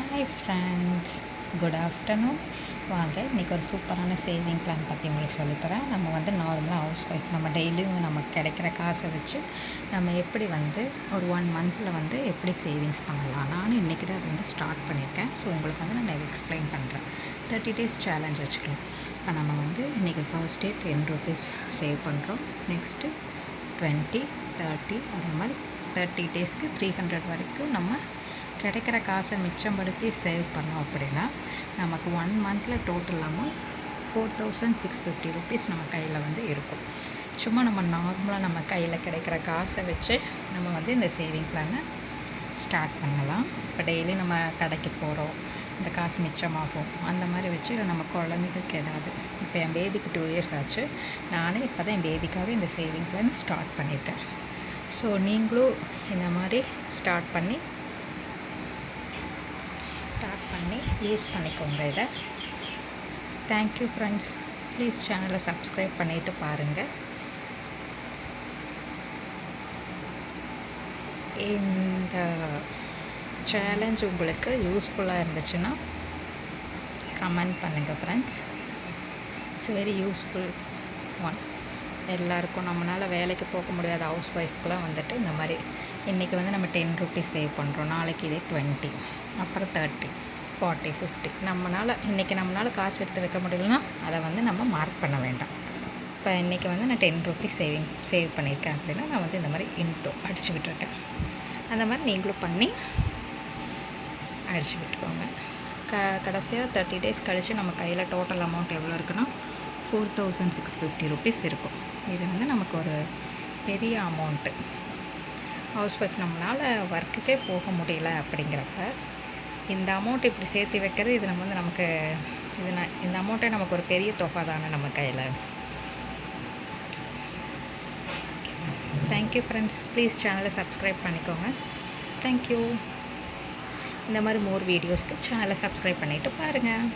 Hi friends, good afternoon. வாங்க இன்றைக்கி ஒரு சூப்பரான சேவிங் பிளான் பற்றி உங்களுக்கு சொல்லித்தரேன். நம்ம வந்து நார்மலாக ஹவுஸ் ஒய்ஃப், நம்ம டெய்லியும் நமக்கு கிடைக்கிற காசை வச்சு நம்ம எப்படி வந்து ஒரு 1 மந்தில் வந்து எப்படி சேவிங்ஸ் பண்ணலாம். நானும் இன்றைக்கி தான் அது வந்து ஸ்டார்ட் பண்ணியிருக்கேன். ஸோ உங்களுக்கு வந்து நான் இதை எக்ஸ்பிளைன் பண்ணுறேன். 30 days சேலஞ்ச் வச்சுக்கலாம். இப்போ நம்ம வந்து இன்றைக்கி ஃபர்ஸ்ட் டே 10 rupees சேவ் பண்ணுறோம். நெக்ஸ்ட்டு 20, 30 அது மாதிரி 30 daysக்கு 300 வரைக்கும் நம்ம கிடைக்கிற காசை மிச்சப்படுத்தி சேவ் பண்ணோம் அப்படின்னா நமக்கு 1 மந்தில் டோட்டல் அமௌண்ட் 4650 rupees நம்ம கையில் வந்து இருக்கும். சும்மா நம்ம நார்மலாக நம்ம கையில் கிடைக்கிற காசை வச்சு நம்ம வந்து இந்த சேவிங் பிளானை ஸ்டார்ட் பண்ணலாம். இப்போ டெய்லி நம்ம கடைக்கு போகிறோம், இந்த காசு மிச்சமாகும், அந்த மாதிரி வச்சு நம்ம குழந்தைகளுக்கு ஏதாவது, இப்போ என் பேபிக்கு 2 years ஆச்சு. நானே இப்போ தான் என் பேபிக்காக இந்த சேவிங் பிளான் ஸ்டார்ட் பண்ணியிருக்கேன். ஸோ நீங்களும் இந்த மாதிரி ஸ்டார்ட் பண்ணி யூஸ் பண்ணிக்கோங்க இதை. Thank you friends. ப்ளீஸ் சேனலை சப்ஸ்கிரைப் பண்ணிவிட்டு பாருங்கள். இந்த சேலஞ்ச் உங்களுக்கு யூஸ்ஃபுல்லாக இருந்துச்சுன்னா கமெண்ட் பண்ணுங்கள் friends. It's very useful one. எல்லாருக்கும் நம்மளால் வேலைக்கு போக முடியாத ஹவுஸ் ஒய்ஃப்க்குலாம் வந்துட்டு இந்த மாதிரி இன்றைக்கி வந்து நம்ம 10 rupees சேவ் பண்ணுறோம், நாளைக்கு இதே 20, அப்புறம் 30, 40, 50. நம்மளால் காசு எடுத்து வைக்க முடியலன்னா அதை வந்து நம்ம மார்க் பண்ண வேண்டாம். இப்போ இன்றைக்கி வந்து நான் 10 rupees சேவ் பண்ணியிருக்கேன் அப்படின்னா நான் வந்து இந்த மாதிரி இன்டோ அடித்து விட்டுருக்கேன். அந்த மாதிரி நீங்களும் பண்ணி அடித்து விட்டுக்கோங்க. கடைசியாக 30 days கழித்து நம்ம கையில் டோட்டல் அமௌண்ட் எவ்வளோ இருக்குன்னா 4650 rupees இருக்கும். இது வந்து நமக்கு ஒரு பெரிய அமௌண்ட்டு. ஹவுஸ் ஒய்ஃப் நம்மளால் ஒர்க்குக்கே போக முடியல அப்படிங்கிறப்ப இந்த அமௌண்ட் இப்படி சேர்த்து வைக்கிறது, இது நம்ம வந்து நமக்கு இந்த அமௌண்ட்டே நமக்கு ஒரு பெரிய தொகை தானே நம்ம கையில். Thank you friends. ப்ளீஸ் சேனலை சப்ஸ்கிரைப் பண்ணிக்கோங்க. தேங்க்யூ. இந்த மாதிரி மோர் வீடியோஸ்க்கு சேனலை சப்ஸ்கிரைப் பண்ணிவிட்டு பாருங்கள்.